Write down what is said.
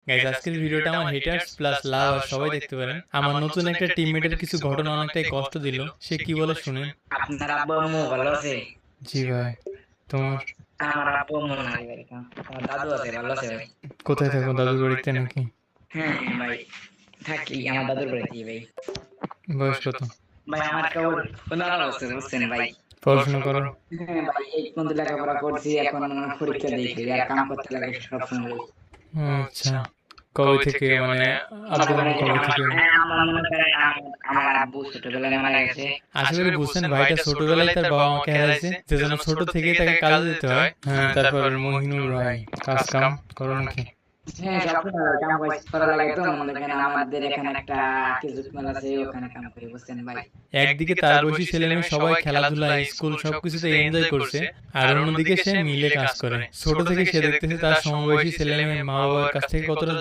Guys, আজকের ভিডিওটা আমার হেটার্স প্লাস লাভার সবাই দেখতে পারেন। আমার নতুন একটা টিমমেটের কিছু ঘটনা অনেকটাই কষ্ট দিল। সে কি বলে শুনেন। আপনার আব্বু আম্মু ভালো আছে? জি ভাই। তোমার? আমার আব্বু আম্মু নাই ভাই, আমার দাদু আছে, ভালো আছে ভাই। কোথায় থাকো, দাদুর বাড়িতে নাকি? হ্যাঁ ভাই, থাকি আমার দাদুর বাড়িতে ভাই। বয়স কত? ভাই আমার কেবল 15 বছর, বুঝছেন ভাই। পড়াশোনা করো? হ্যাঁ ভাই, এই পর্যন্ত লেখাপড়া করছি, এখন পরীক্ষা দেখি আর কাম করতে লাগে সবসময় ভাই। আচ্ছা। কবে থেকে মানে আব্বু আম্মু কবে থেকে? আমার মনে করেন আমার আব্বু ছোটবেলায় মারা গেছে। আশা করি বুঝছেন, ভাইটা ছোটবেলায় তার বাবা মাকে হারাইছে, যে জন্য ছোট থেকেই তাকে কাজে যেতে হয়। হ্যাঁ, তারপর মহিনুর ভাই কাজ কাম করো নাকি? হ্যাঁ, সবসময় কাম কাজ করা লাগে, তো মনে করেন আমাদের এখানে একটা খেজুর মেলা আছে, ওখানে কাম করি, বুঝছেন ভাই। একদিকে তার বয়সী ছেলে মেয়ে সবাই খেলাধুলা, স্কুল সবকিছুতে এনজয় করছে, আর অন্যদিকে সে মিলে কাজ করে। ছোট থেকে সে দেখতেছে তার সমবয়সী ছেলে মেয়ে মা বাবার কাছ থেকে কতটা